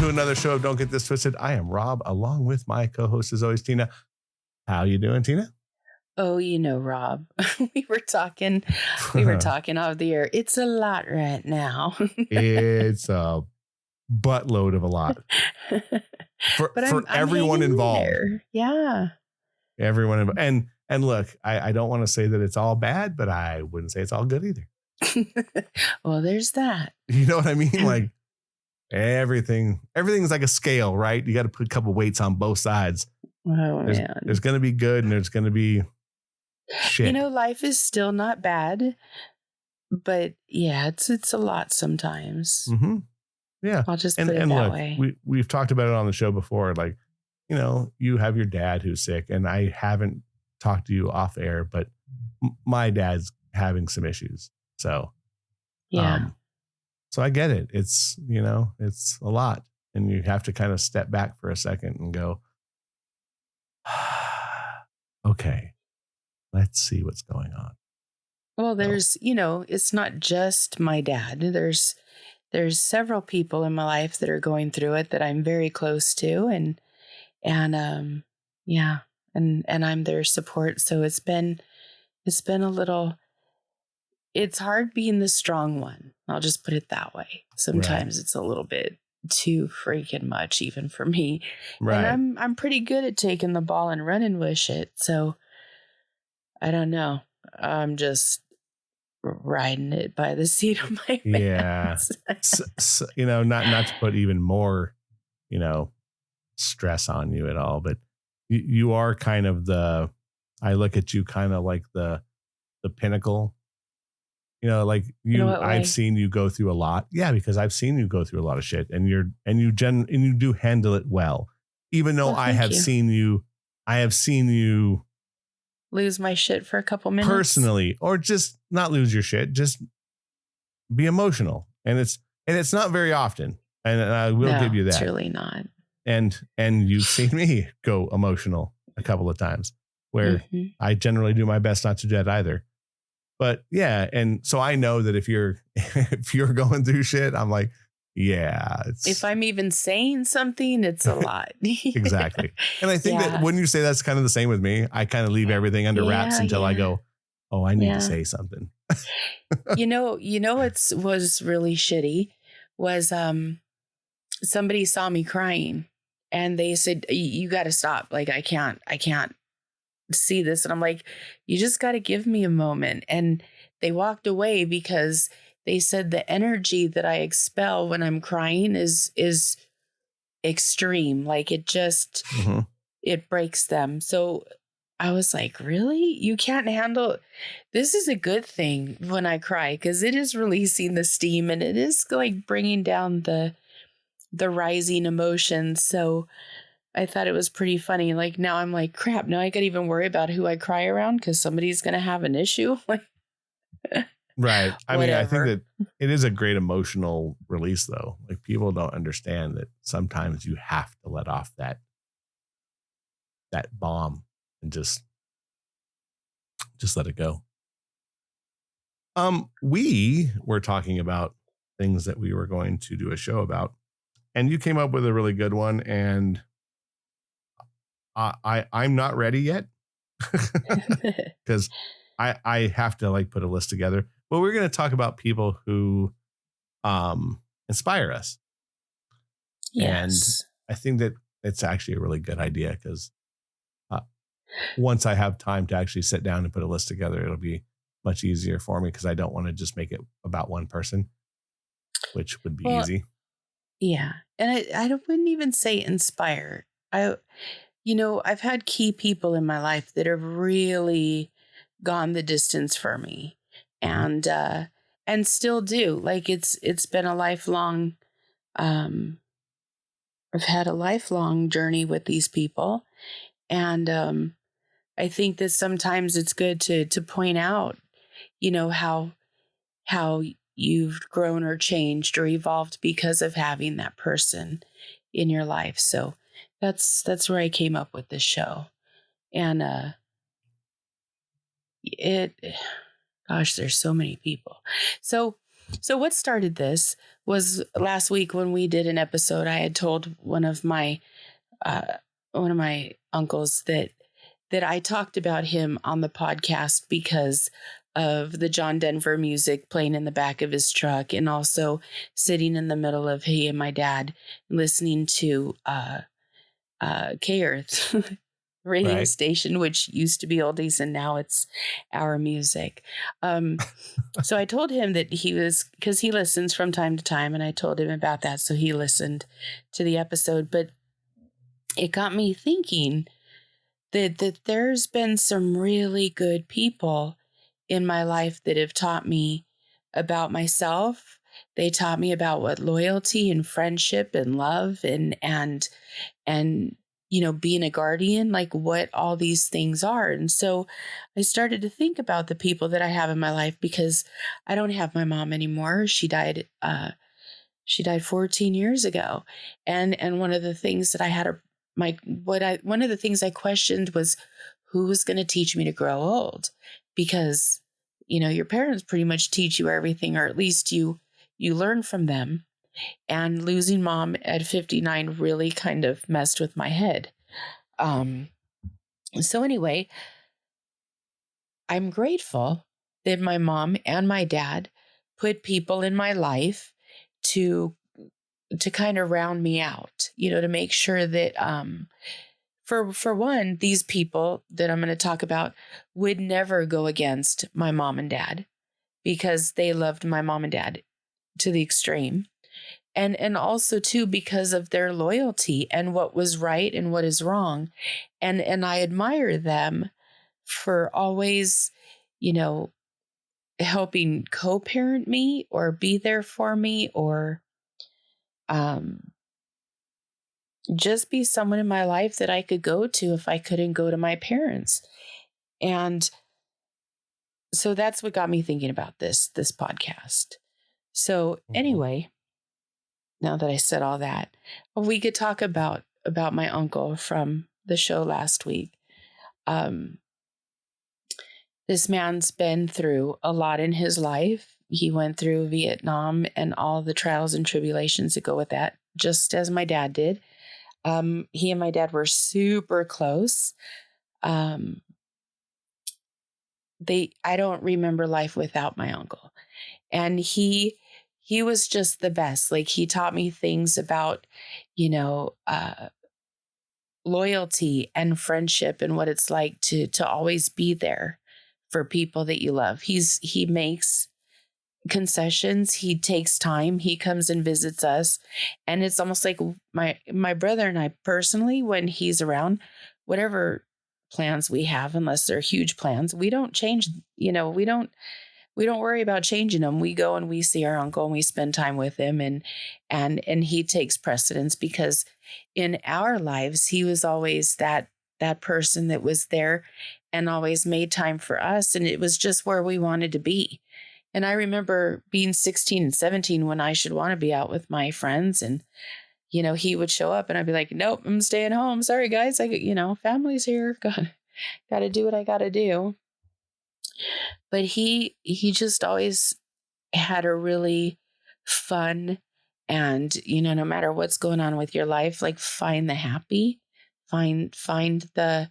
to another show of Don't Get This Twisted. I am Rob, along with my co-host as always, Tina. How you doing, Tina? Oh, Rob, we were talking off the air. It's a lot right now. It's a buttload of a lot for I'm everyone involved. There. Yeah. Everyone involved. And look, I don't want to say that it's all bad, but I wouldn't say it's all good either. Well, there's that. You know what I mean? Like everything's like a scale, right? You got to put a couple weights on both sides. Oh, man. There's going to be good and there's going to be shit. Life is still not bad, but yeah, it's a lot sometimes. Mm-hmm. Yeah. I'll just put it that way. We've talked about it on the show before. Like, you have your dad who's sick, and I haven't talked to you off air, but my dad's having some issues. So, yeah. So I get it. It's, it's a lot, and you have to kind of step back for a second and go, okay, let's see what's going on. Well, there's, it's not just my dad. There's several people in my life that are going through it that I'm very close to, and I'm their support. So it's been a little, it's hard being the strong one. I'll just put it that way. Sometimes It's a little bit too freaking much, even for me. Right. And I'm pretty good at taking the ball and running with shit. So I don't know. I'm just riding it by the seat of my pants. So, not to put even more, stress on you at all, but you are kind of I look at you kind of like the pinnacle, like I've seen you go through a lot. Yeah, because I've seen you go through a lot of shit, and you do handle it well, even though I have seen you lose my shit for a couple minutes personally, or just not lose your shit, just be emotional. And it's not very often. And I will give you that. It's really not. And you've seen me go emotional a couple of times where I generally do my best not to do that either. But yeah. And so I know that if you're going through shit, I'm like, yeah. If I'm even saying something, it's a lot. Exactly. And I think that when you say that's kind of the same with me, I kind of leave everything under wraps until I go, oh, I need to say something. It was really shitty was somebody saw me crying and they said, you got to stop. Like, I can't see this. And I'm like, you just got to give me a moment. And they walked away because they said the energy that I expel when I'm crying is extreme. Like it just, it breaks them. So I was like, really? You can't handle, this is a good thing when I cry because it is releasing the steam and it is like bringing down the rising emotions. So I thought it was pretty funny. Like now I'm like, crap, now I could even worry about who I cry around because somebody's going to have an issue. Right. I mean, I think that it is a great emotional release though. Like people don't understand that sometimes you have to let off that bomb and just let it go. We were talking about things that we were going to do a show about, and you came up with a really good one, and I'm not ready yet because I have to like put a list together. But we're going to talk about people who inspire us. Yes. And I think that it's actually a really good idea because once I have time to actually sit down and put a list together, it'll be much easier for me because I don't want to just make it about one person, which would be easy. Yeah. And I wouldn't even say inspire. I've had key people in my life that have really gone the distance for me and still do. Like it's been a lifelong, I've had a lifelong journey with these people. And I think that sometimes it's good to point out, how you've grown or changed or evolved because of having that person in your life. So that's where I came up with this show. And there's so many people. So what started this was last week when we did an episode. I had told one of my uncles that I talked about him on the podcast because of the John Denver music playing in the back of his truck, and also sitting in the middle of he and my dad listening to K-Earth radio station, which used to be oldies and now it's our music. So I told him that because he listens from time to time, and I told him about that. So he listened to the episode, but it got me thinking that there's been some really good people in my life that have taught me about myself. They taught me about what loyalty and friendship and love and being a guardian, like what all these things are. And so I started to think about the people that I have in my life, because I don't have my mom anymore. She died 14 years ago. And one of the things that I had one of the things I questioned was who was going to teach me to grow old, because, your parents pretty much teach you everything, or at least you learn from them. And losing mom at 59 really kind of messed with my head. So anyway, I'm grateful that my mom and my dad put people in my life to kind of round me out, to make sure that, for one, these people that I'm going to talk about would never go against my mom and dad, because they loved my mom and dad to the extreme. And also too, because of their loyalty and what was right and what is wrong. And I admire them for always, helping co-parent me or be there for me, or just be someone in my life that I could go to if I couldn't go to my parents. And so that's what got me thinking about this podcast. So anyway, now that I said all that, we could talk about my uncle from the show last week. This man's been through a lot in his life. He went through Vietnam and all the trials and tribulations that go with that, just as my dad did. He and my dad were super close. I don't remember life without my uncle. And he was just the best. Like, he taught me things about, loyalty and friendship and what it's like to always be there for people that you love. He makes concessions. He takes time. He comes and visits us. And it's almost like my brother and I personally, when he's around, whatever plans we have, unless they're huge plans, we don't change, we don't worry about changing them. We go and we see our uncle and we spend time with him, and he takes precedence, because in our lives, he was always that person that was there and always made time for us. And it was just where we wanted to be. And I remember being 16 and 17 when I should want to be out with my friends, and, he would show up and I'd be like, nope, I'm staying home. Sorry guys. Family's here. Got to do what I got to do. But he just always had a really fun, and, no matter what's going on with your life, like, find the happy, find the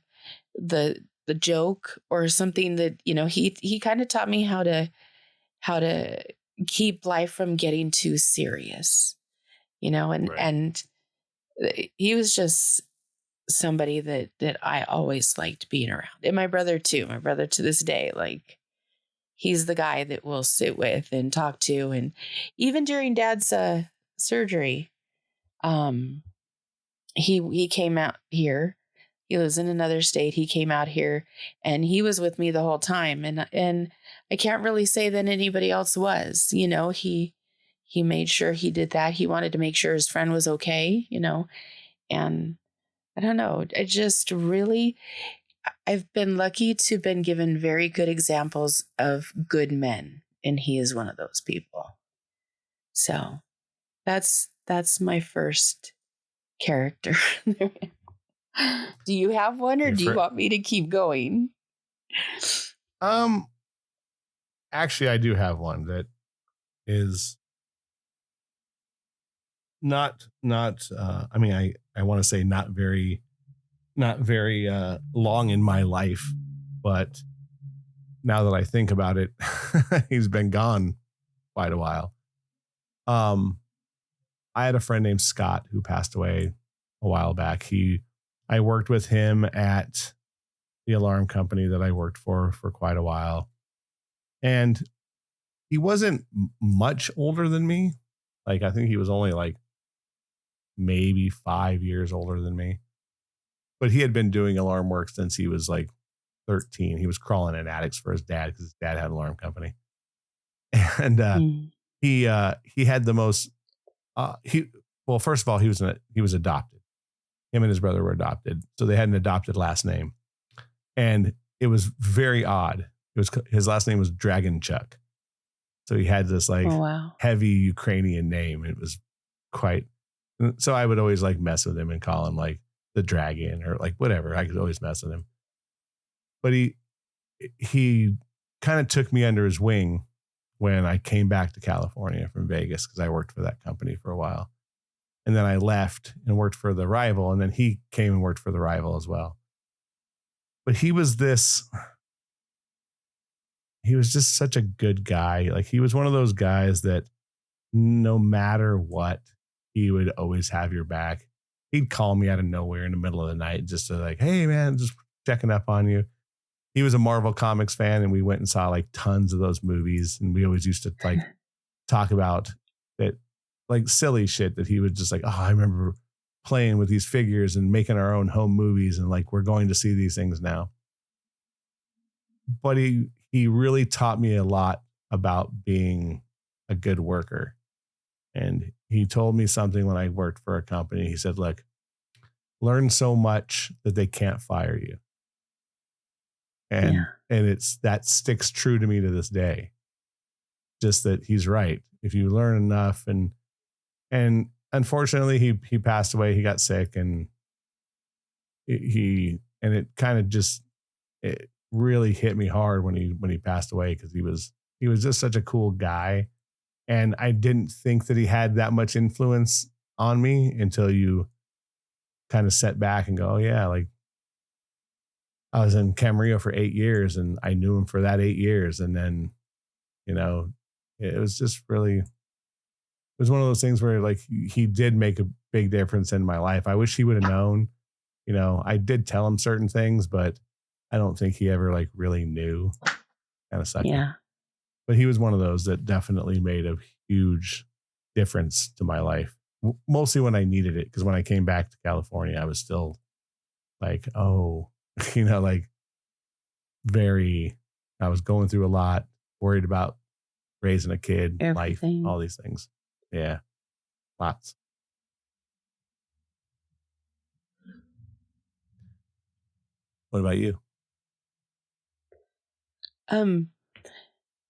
joke or something that, he kind of taught me how to keep life from getting too serious, and he was just somebody that I always liked being around. And my brother too. My brother to this day, like, he's the guy that we'll sit with and talk to. And even during Dad's surgery, he came out here. He lives in another state. He came out here and he was with me the whole time. And I can't really say that anybody else was. He made sure he did that. He wanted to make sure his friend was okay, and I don't know. I've been lucky to have been given very good examples of good men, and he is one of those people. So that's my first character. Do you have one, or do you want me to keep going? Actually, I do have one that is I mean, I want to say not very long in my life, but now that I think about it, he's been gone quite a while. I had a friend named Scott who passed away a while back. I worked with him at the alarm company that I worked for quite a while. And he wasn't much older than me. Like, I think he was only like maybe 5 years older than me. But he had been doing alarm work since he was like 13. He was crawling in attics for his dad because his dad had an alarm company. And he had the most well, first of all, he was adopted. Him and his brother were adopted. So they had an adopted last name. And it was very odd. His last name was Dragon Chuck. So he had this like heavy Ukrainian name. It was quite, so I would always like mess with him and call him like the dragon or like whatever. I could always mess with him. But he kind of took me under his wing when I came back to California from Vegas because I worked for that company for a while. And then I left and worked for the rival. And then he came and worked for the rival as well. But he was just such a good guy. Like, he was one of those guys that no matter what, he would always have your back. He'd call me out of nowhere in the middle of the night just to like, hey man, just checking up on you. He was a Marvel Comics fan and we went and saw like tons of those movies. And we always used to like talk about that, like silly shit that he would just like, oh, I remember playing with these figures and making our own home movies. And like, we're going to see these things now. But he really taught me a lot about being a good worker. And he told me something when I worked for a company. He said, look, learn so much that they can't fire you. And that sticks true to me to this day. Just that he's right. If you learn enough, and unfortunately he passed away. He got sick, and it kind of just, it really hit me hard when he passed away, because he was just such a cool guy. And I didn't think that he had that much influence on me until you kind of set back and go, oh yeah, like I was in Camarillo for 8 years and I knew him for that 8 years. And then, it was just really, it was one of those things where like he did make a big difference in my life. I wish he would have known. I did tell him certain things, but I don't think he ever like really knew. Kind of sucky. Yeah. But he was one of those that definitely made a huge difference to my life, mostly when I needed it. Because when I came back to California, I was still like, oh, like I was going through a lot, worried about raising a kid, everything. Life, all these things. Yeah, lots. What about you?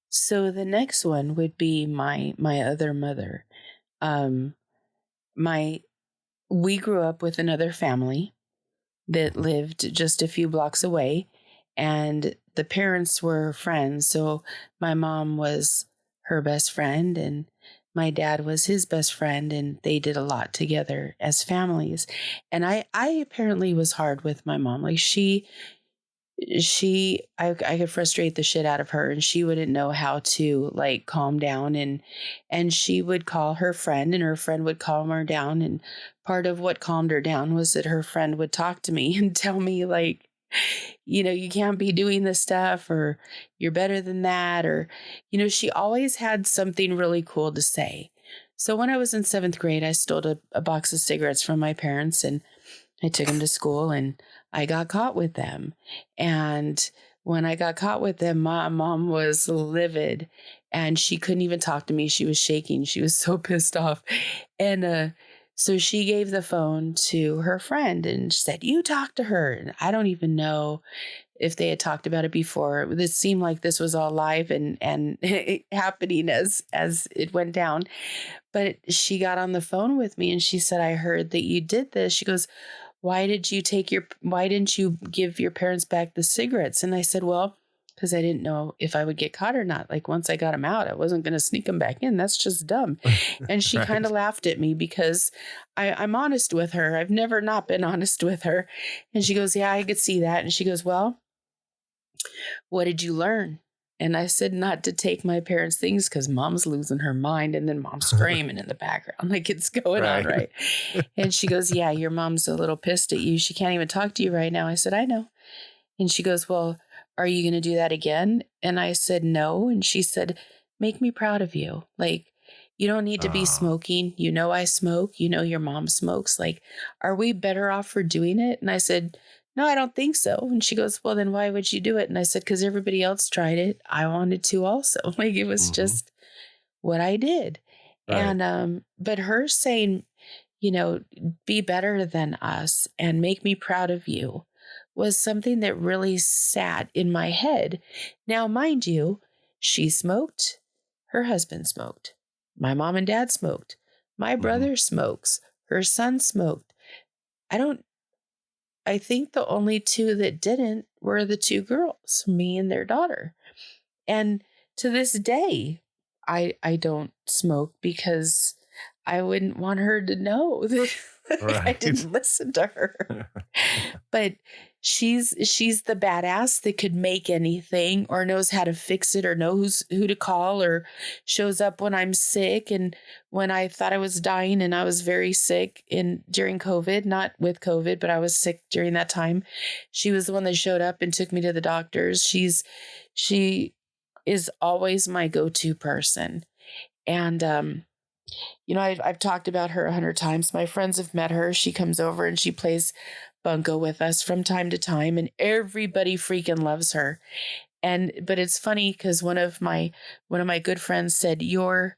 So the next one would be my other mother. We grew up with another family that lived just a few blocks away, and the parents were friends. So my mom was her best friend and my dad was his best friend, and they did a lot together as families. And I apparently was hard with my mom. Like I could frustrate the shit out of her, and she wouldn't know how to like calm down, and she would call her friend and her friend would calm her down. And part of what calmed her down was that her friend would talk to me and tell me like, you can't be doing this stuff, or you're better than that. Or, she always had something really cool to say. So when I was in 7th grade, I stole a box of cigarettes from my parents and I took them to school, and I got caught with them. And when I got caught with them, my mom was livid and she couldn't even talk to me. She was shaking. She was so pissed off. And so she gave the phone to her friend and said, you talk to her. And I don't even know if they had talked about it before. It seemed like this was all live and happening as it went down. But she got on the phone with me and she said, I heard that you did this. She goes, why didn't you give your parents back the cigarettes? And I said, well, because I didn't know if I would get caught or not. Like once I got them out, I wasn't going to sneak them back in. That's just dumb. And she Right. kind of laughed at me because I'm honest with her. I've never not been honest with her. And she goes, yeah, I could see that. And she goes, well, what did you learn? And I said not to take my parents' things because mom's losing her mind and then mom's screaming in the background like it's going on, right? And she goes, yeah, your mom's a little pissed at you. She can't even talk to you right now. I said, I know. And she goes, well, are you going to do that again? And I said, no. And she said, make me proud of you. Like, you don't need to be smoking. You know, I smoke. You know, your mom smokes. Like, are we better off for doing it? And I said, no, I don't think so. And she goes, well, then why would you do it? And I said, because everybody else tried it. I wanted to also. Like, it was just what I did. Right. And, but her saying, you know, be better than us and make me proud of you was something that really sat in my head. Now, mind you, she smoked. Her husband smoked. My mom and dad smoked. My brother smokes. Her son smoked. I think the only two that didn't were the two girls, me and their daughter. And to this day, I don't smoke because I wouldn't want her to know that I didn't listen to her. But she's the badass that could make anything or knows how to fix it or knows who to call or shows up when I'm sick. And when I thought I was dying and I was very sick during COVID, not with COVID, but I was sick during that time. She was the one that showed up and took me to the doctors. She is always my go-to person. And, you know, I've talked about her 100 times. My friends have met her. She comes over and she plays bunco with us from time to time, and everybody freaking loves her. But it's funny because one of my good friends said, "You're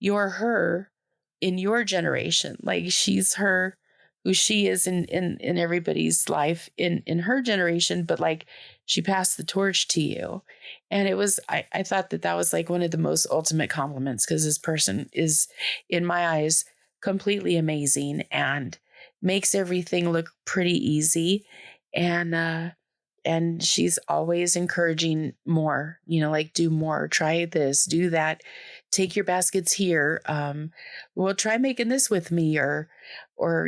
her in your generation. Like she's her, who she is in everybody's life in her generation, but like she passed the torch to you." And it was, I thought that was like one of the most ultimate compliments because this person is, in my eyes, completely amazing and makes everything look pretty easy. And she's always encouraging more, you know, like do more, try this, do that, take your baskets here. Well, try making this with me or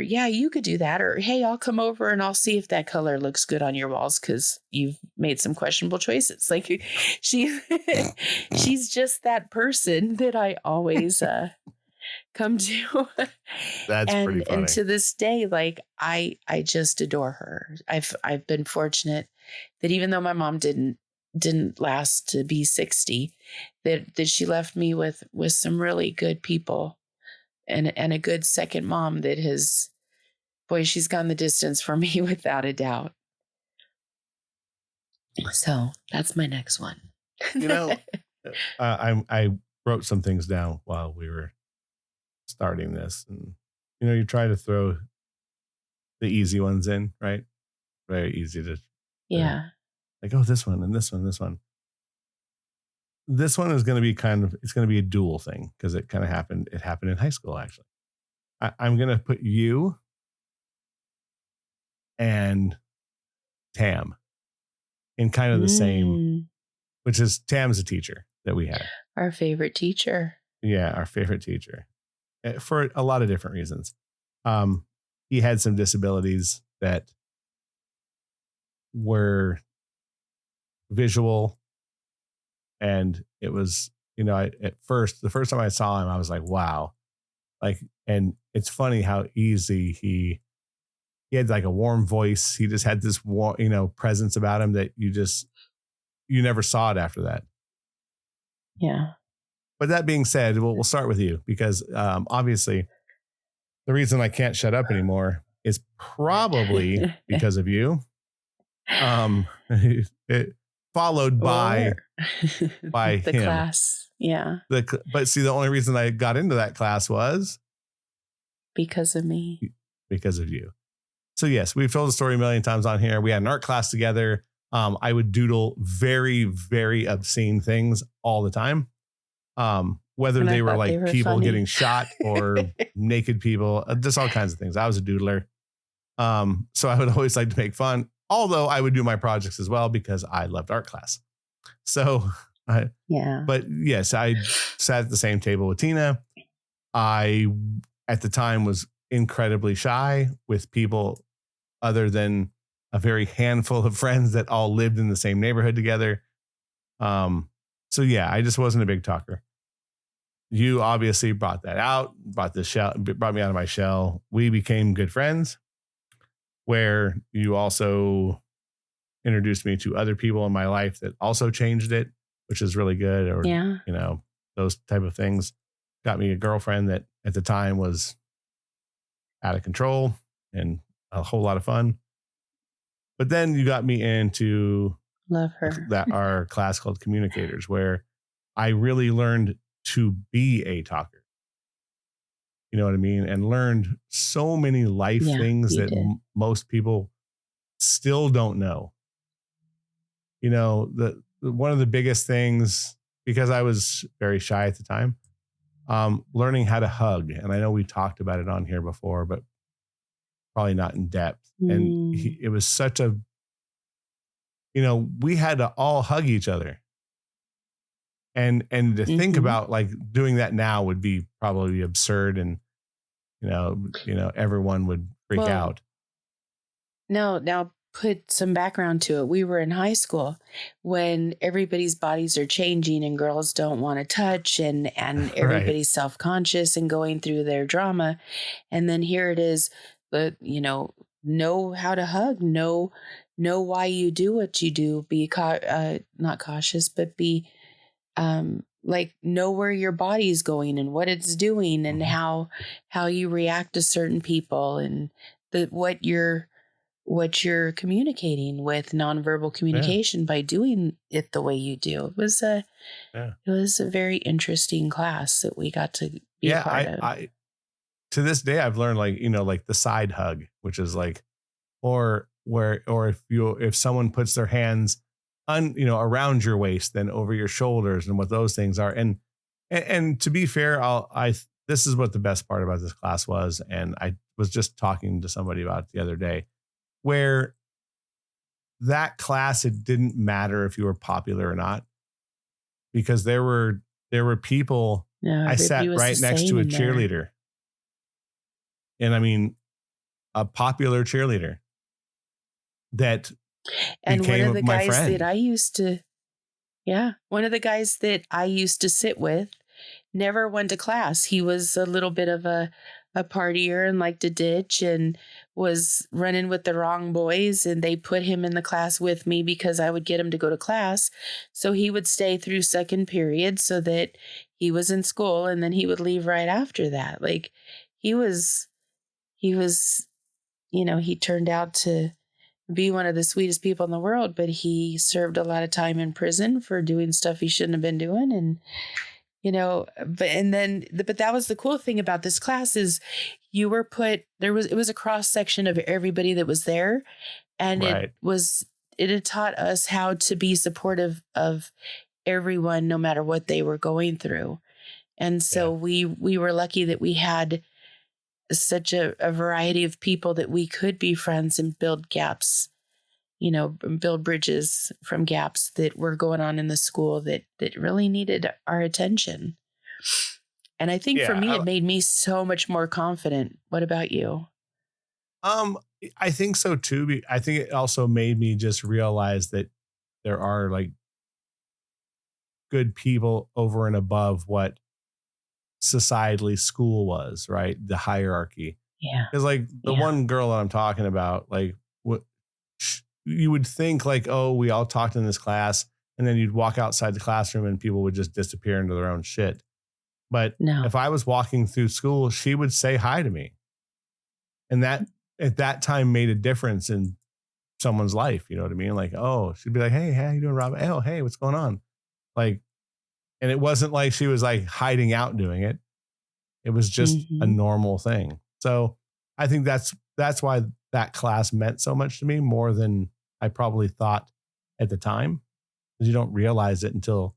yeah, you could do that. Or, hey, I'll come over and I'll see if that color looks good on your walls because you've made some questionable choices. Like she's just that person that I always come to. That's pretty funny. And to this day, like I just adore her. I've been fortunate that even though my mom didn't last to be 60, that she left me with some really good people and a good second mom that has, boy, she's gone the distance for me without a doubt. So that's my next one. You know, I wrote some things down while we were starting this, and you know, you try to throw the easy ones in, right? Very easy to, like, oh, this one and this one, this one. This one is going to be it's going to be a dual thing because it kind of happened. It happened in high school, actually. I'm going to put you and Tam in kind of the same, which is Tam's a teacher that we had. Our favorite teacher. Yeah, our favorite teacher for a lot of different reasons. He had some disabilities that were visual. And it was, you know, the first time I saw him, I was like, wow. Like, and it's funny how easy he had like a warm voice. He just had this warm, you know, presence about him that you never saw it after that. Yeah. But that being said, we'll start with you because obviously the reason I can't shut up anymore is probably because of you. Followed by the him. Class. Yeah. But see, the only reason I got into that class was because of me. Because of you. So yes, we've told the story a million times on here. We had an art class together. I would doodle very, very obscene things all the time. Whether they were like people funny. Getting shot or naked people, just all kinds of things. I was a doodler. So I would always like to make fun. Although I would do my projects as well because I loved art class. So, but yes, I sat at the same table with Tina. I, at the time, was incredibly shy with people other than a very handful of friends that all lived in the same neighborhood together. So yeah, I just wasn't a big talker. You obviously brought that out, brought me out of my shell. We became good friends, where you also introduced me to other people in my life that also changed it, which is really good. Or, those type of things. Got me a girlfriend that at the time was out of control and a whole lot of fun. But then you got me into Love her. our class called Communicators, where I really learned to be a talker. You know what I mean? And learned so many life things that most people still don't know. You know, one of the biggest things, because I was very shy at the time, learning how to hug. And I know we talked about it on here before, but probably not in depth. And it was such a, we had to all hug each other. And to think about like doing that now would be probably absurd, and everyone would freak out. Now put some background to it. We were in high school when everybody's bodies are changing and girls don't want to touch and everybody's self-conscious and going through their drama. And then here it is, know how to hug, know why you do what you do, be not cautious, but be know where your body's going and what it's doing and how you react to certain people and what you're communicating with nonverbal communication by doing it the way you do. It was a very interesting class that we got to be a part of. To this day, I've learned like the side hug, which is like, or if someone puts their hands around your waist, then over your shoulders, and what those things are. And to be fair, this is what the best part about this class was. And I was just talking to somebody about it the other day, where that class, it didn't matter if you were popular or not, because there were people. I sat right next to a cheerleader, and I mean, a popular cheerleader that and one of the guys friend. that I used to, one of the guys that I used to sit with never went to class. He was a little bit of a partier and liked to ditch and was running with the wrong boys, and they put him in the class with me because I would get him to go to class. So he would stay through second period so that he was in school, and then he would leave right after that. Like he was, he turned out to be one of the sweetest people in the world, but he served a lot of time in prison for doing stuff he shouldn't have been doing. And, but that was the cool thing about this class is you were it was a cross section of everybody that was there. And it had taught us how to be supportive of everyone, no matter what they were going through. And so we were lucky that we had such a variety of people that we could be friends and build gaps, build bridges from gaps that were going on in the school that really needed our attention. And I think for me, it made me so much more confident. What about you? I think so too. I think it also made me just realize that there are like good people over and above what societally school was, right? The hierarchy. Yeah. Because like the one girl that I'm talking about, like what you would think like, oh, we all talked in this class, and then you'd walk outside the classroom and people would just disappear into their own shit. But if I was walking through school, she would say hi to me. And that at that time made a difference in someone's life. You know what I mean? Like, oh, she'd be like, hey, how you doing, Rob? Oh, hey, what's going on? Like, and it wasn't like she was like hiding out doing it. It was just a normal thing. So I think that's why that class meant so much to me, more than I probably thought at the time, because you don't realize it until,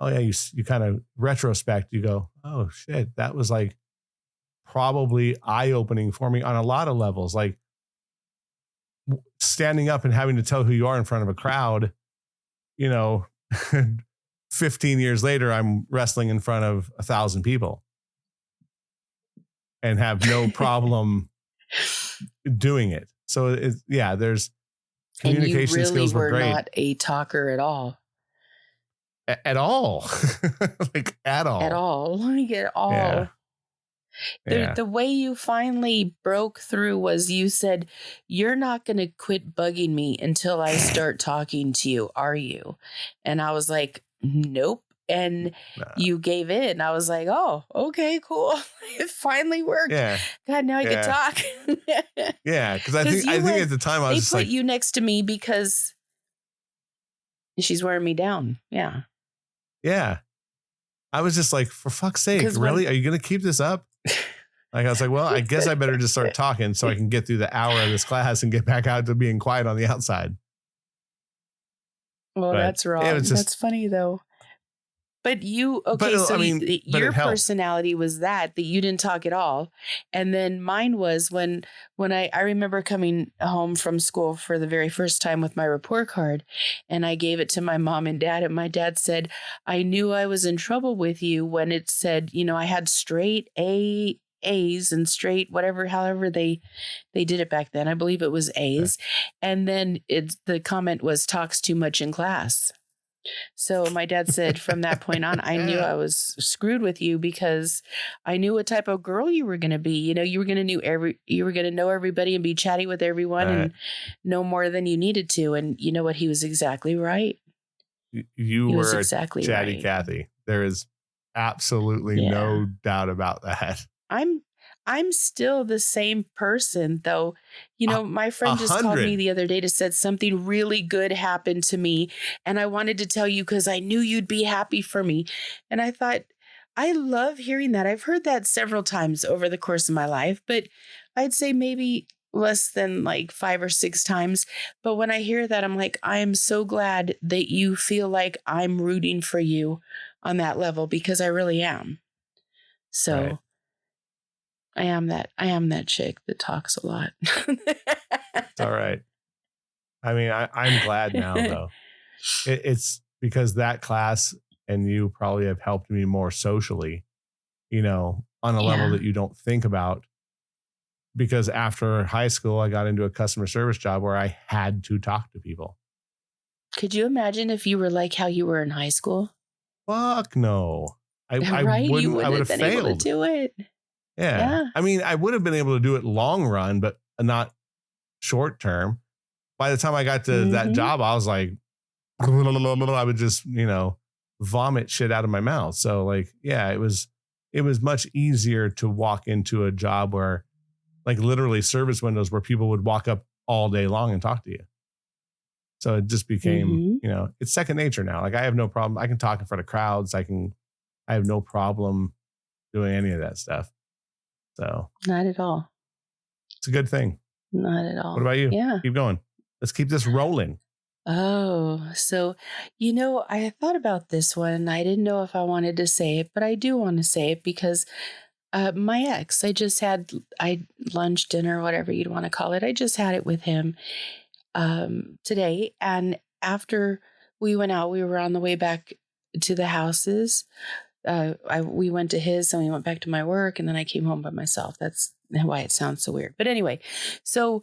you kind of retrospect, you go, oh shit, that was like probably eye-opening for me on a lot of levels. Like standing up and having to tell who you are in front of a crowd 15 years later, I'm wrestling in front of 1,000 people and have no problem doing it. So there's communication skills were great. Not a talker at all. At all. Like at all. At all. Like at all. Yeah. The way you finally broke through was you said, "You're not going to quit bugging me until I start talking to you, are you?" And I was like, "Nope." And you gave in. I was like, "Oh, okay, cool." It finally worked. Yeah. God, now I can talk. Yeah, because I think at the time I was just like, they put you next to me because she's wearing me down. Yeah. Yeah. I was just like, for fuck's sake, really? Are you going to keep this up? Like, I was like, well, I guess I better just start talking so I can get through the hour of this class and get back out to being quiet on the outside. Well, that's wrong. That's funny though. But your personality was that you didn't talk at all. And then mine was when I remember coming home from school for the very first time with my report card, and I gave it to my mom and dad, and my dad said, "I knew I was in trouble with you when it said, I had straight A's and straight however they did it back then. I believe it was A's." Okay. And then the comment was, "Talks too much in class." So my dad said, from that point on, I knew I was screwed with you because I knew what type of girl you were going to be. You were going to know everybody and be chatty with everyone and know more than you needed to. And you know what? He was exactly right. You were exactly chatty right. Kathy. There is absolutely no doubt about that. I'm still the same person, though. My friend just called me the other day to said something really good happened to me. And I wanted to tell you because I knew you'd be happy for me. And I thought, I love hearing that. I've heard that several times over the course of my life, but I'd say maybe less than like 5 or 6 times. But when I hear that, I'm like, I am so glad that you feel like I'm rooting for you on that level, because I really am. So. Right. I am that chick that talks a lot. It's all right. I mean, I'm glad now, though. It's because that class and you probably have helped me more socially, on a level that you don't think about. Because after high school, I got into a customer service job where I had to talk to people. Could you imagine if you were like how you were in high school? Fuck no. I would have failed. Able to do it. Yeah. I mean, I would have been able to do it long run, but not short term. By the time I got to that job, I was like, I would just, vomit shit out of my mouth. So like, yeah, it was much easier to walk into a job where like literally service windows where people would walk up all day long and talk to you. So it just became, it's second nature now. Like I have no problem. I can talk in front of crowds. I have no problem doing any of that stuff. So not at all. It's a good thing. Not at all. What about you? Yeah. Keep going. Let's keep this rolling. Oh, so, I thought about this one and I didn't know if I wanted to say it, but I do want to say it because my ex, I lunch, dinner, whatever you'd want to call it. I just had it with him today. And after we went out, we were on the way back to the houses. We went to his and we went back to my work, and then I came home by myself. That's why it sounds so weird. But anyway, so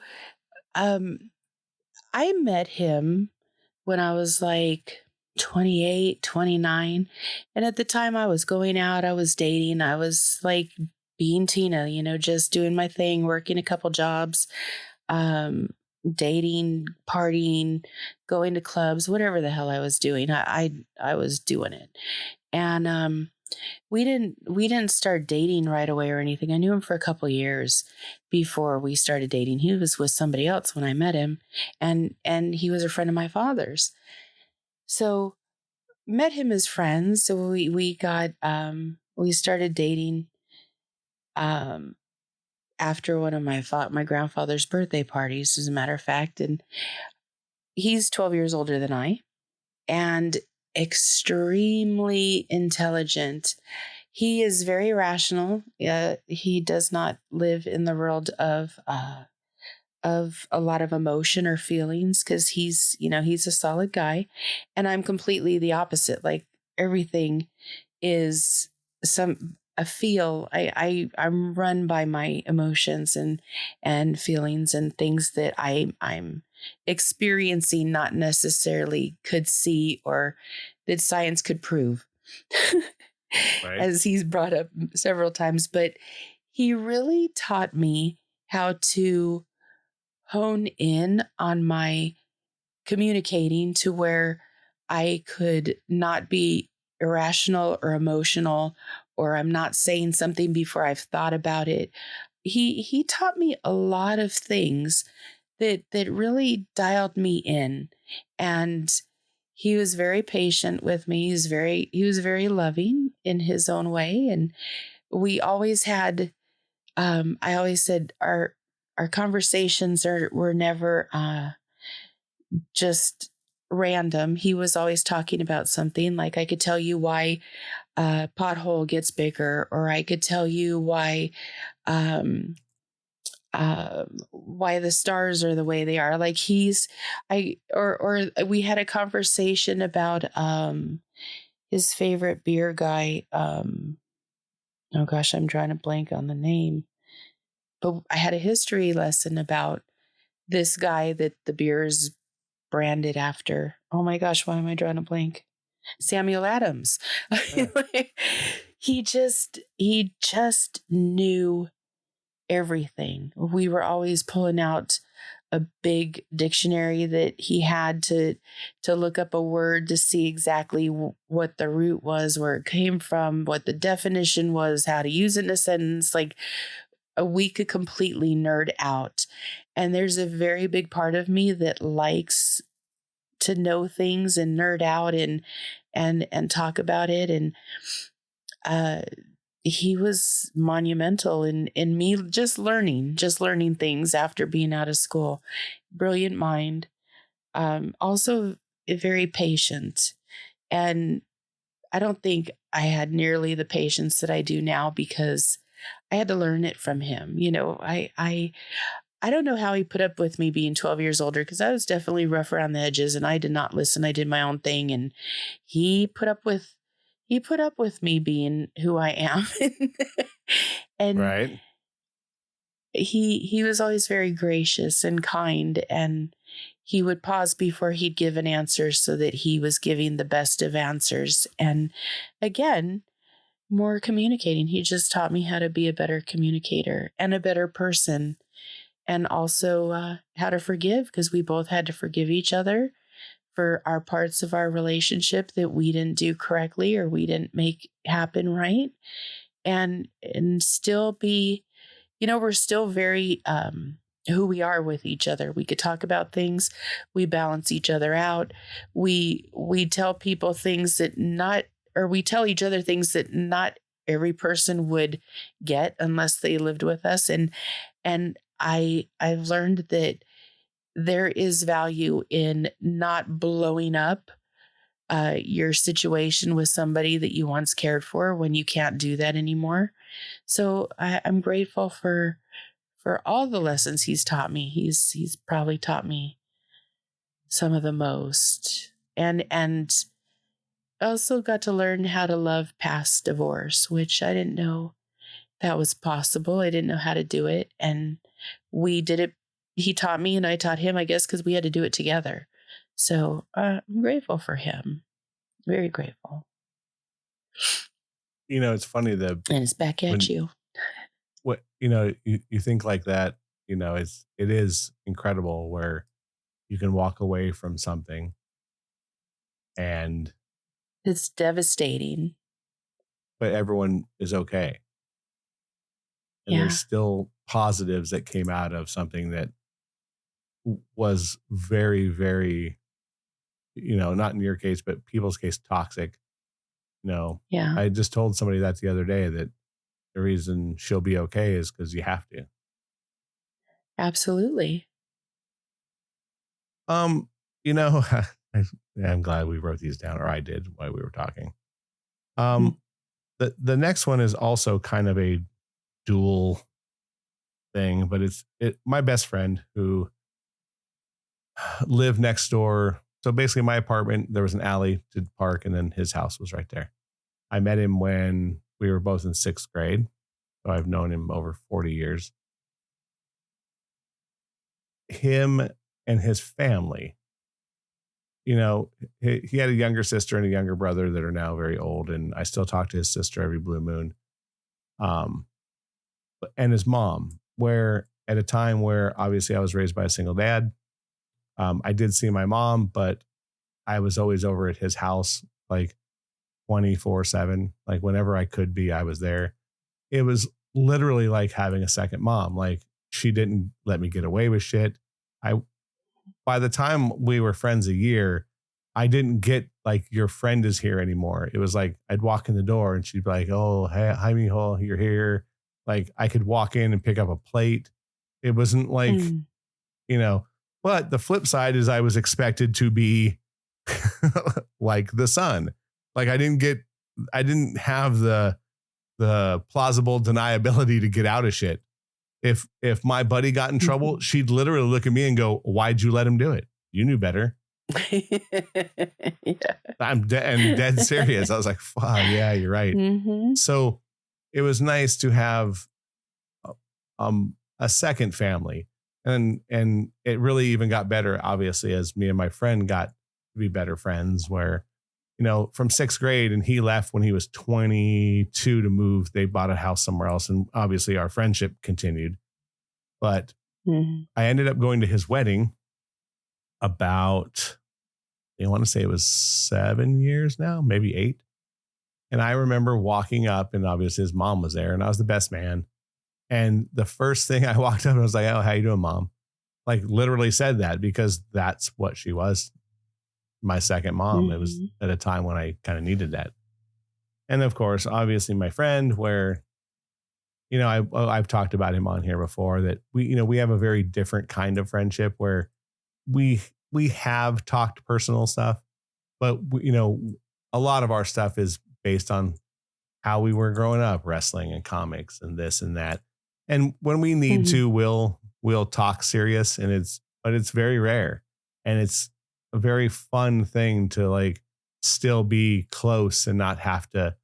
I met him when I was like 28, 29. And at the time I was going out, I was dating, I was like being Tina, just doing my thing, working a couple jobs, dating, partying, going to clubs, whatever the hell I was doing. I was doing it. And we didn't start dating right away or anything. I knew him for a couple years before we started dating. He was with somebody else when I met him, and he was a friend of my father's. So met him as friends. So we started dating after one of my grandfather's birthday parties, as a matter of fact. And he's 12 years older than I, and extremely intelligent. He is very rational. He does not live in the world of of a lot of emotion or feelings, because he's a solid guy, and I'm completely the opposite. Like, everything is I'm run by my emotions and feelings and things that I'm experiencing, not necessarily could see or that science could prove. Right. As he's brought up several times, but he really taught me how to hone in on my communicating to where I could not be irrational or emotional, or I'm not saying something before I've thought about it. He taught me a lot of things that really dialed me in, and he was very patient with me. He was very loving in his own way, and we always had I always said our conversations were never just random. He was always talking about something. Like, I could tell you why a pothole gets bigger, or I could tell you um, why the stars are the way they are. Like, or we had a conversation about his favorite beer guy. Oh gosh, I'm drawing a blank on the name. But I had a history lesson about this guy that the beer is branded after. Oh my gosh, why am I drawing a blank? Samuel Adams. Yeah. He just knew everything. We were always pulling out a big dictionary that he had to look up a word to see exactly what the root was, where it came from, what the definition was, how to use it in a sentence. Like, we could completely nerd out. And there's a very big part of me that likes to know things and nerd out and talk about it. And uh, he was monumental in me just learning things after being out of school. Brilliant mind. Also very patient. And I don't think I had nearly the patience that I do now, because I had to learn it from him. I don't know how he put up with me being 12 years older, because I was definitely rough around the edges and I did not listen. I did my own thing, and he put up with me being who I am. And Right. he was always very gracious and kind, and he would pause before he'd give an answer so that he was giving the best of answers. And again, more communicating. He just taught me how to be a better communicator and a better person, and also how to forgive, because we both had to forgive each other for our parts of our relationship that we didn't do correctly or we didn't make happen right. And still be, we're still very who we are with each other. We could talk about things, we balance each other out. We tell people things that not or we tell each other things that not every person would get unless they lived with us. And I've learned that there is value in not blowing up your situation with somebody that you once cared for when you can't do that anymore. So I'm grateful for all the lessons he's taught me. He's probably taught me some of the most, and also got to learn how to love past divorce, which I didn't know that was possible. I didn't know how to do it, and we did it. He taught me and I taught him, I guess, because we had to do it together. So I'm grateful for him. Very grateful. It's funny And it's back at you. you think like that, it is incredible where you can walk away from something and It's devastating. but everyone is okay. And Yeah. there's still positives that came out of something that was very, very, not in your case, but people's case, toxic. Yeah. I just told somebody that the other day, that the reason she'll be okay is because you have to. Absolutely. I'm glad we wrote these down, or I did while we were talking. The next one is also kind of a dual thing, but my best friend who lived next door. So basically my apartment, there was an alley to park, and then his house was right there. I met him when we were both in 6th grade. So I've known him over 40 years. Him and his family, you know, he had a younger sister and a younger brother that are now very old. And I still talk to his sister every blue moon. And his mom, where at a time where obviously I was raised by a single dad. I did see my mom, but I was always over at his house, like 24/7. Like whenever I could be, I was there. It was literally like having a second mom. Like she didn't let me get away with shit. By the time we were friends a year, I didn't get like, your friend is here anymore. It was like, I'd walk in the door and she'd be like, oh, hey, hi, Mijo, you're here. Like I could walk in and pick up a plate. It wasn't like, but the flip side is I was expected to be like the son. Like I didn't have the plausible deniability to get out of shit. If my buddy got in trouble, she'd literally look at me and go, why'd you let him do it? You knew better. Yeah. I'm dead serious. I was like, wow, yeah, you're right. Mm-hmm. So it was nice to have a second family. And it really even got better, obviously, as me and my friend got to be better friends, where, from 6th grade, and he left when he was 22 to move. They bought a house somewhere else. And obviously our friendship continued. But I ended up going to his wedding about, I want to say it was 7 years now, maybe 8. And I remember walking up, and obviously his mom was there, and I was the best man. And the first thing I walked up and I was like, oh, how you doing, Mom? Like literally said that because that's what she was. My second mom. It was at a time when I kind of needed that. And of course, obviously my friend, where, I've talked about him on here before, that we have a very different kind of friendship where we have talked personal stuff, but a lot of our stuff is based on how we were growing up, wrestling and comics and this and that. And when we need to, we'll talk serious, but it's very rare, and it's a very fun thing to like still be close and not have to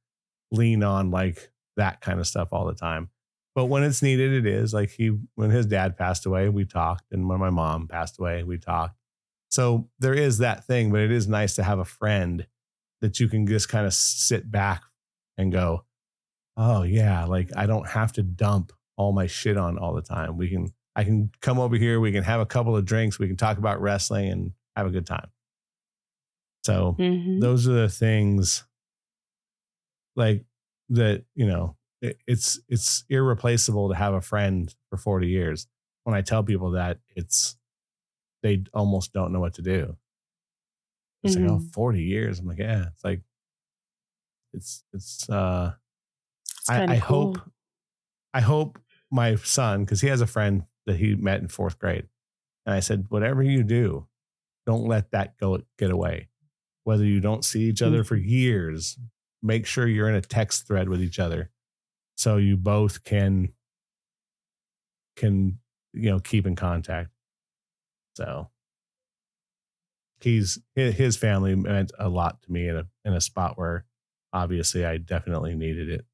lean on like that kind of stuff all the time. But when it's needed, it is like when his dad passed away, we talked, and when my mom passed away, we talked. So there is that thing, but it is nice to have a friend that you can just kind of sit back and go, oh yeah, like I don't have to dump all my shit on all the time. I can come over here, we can have a couple of drinks, we can talk about wrestling and have a good time. So those are the things like that, it's irreplaceable to have a friend for 40 years. When I tell people that, they almost don't know what to do. It's like, oh, 40 years. I'm like, yeah, it's like, I cool. hope my son, because he has a friend that he met in 4th grade. And I said, whatever you do, don't let that get away. Whether you don't see each other for years, make sure you're in a text thread with each other, so you both can keep in contact. So his family meant a lot to me in a spot where obviously I definitely needed it.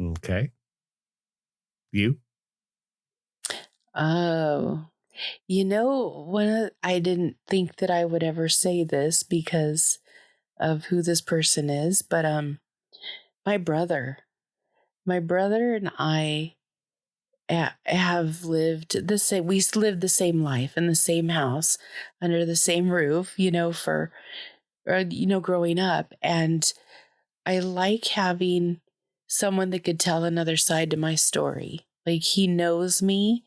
Okay. You? Oh, I didn't think that I would ever say this because of who this person is, but my brother and I have lived the same. We lived the same life in the same house, under the same roof, for growing up, and I like having someone that could tell another side to my story. Like he knows me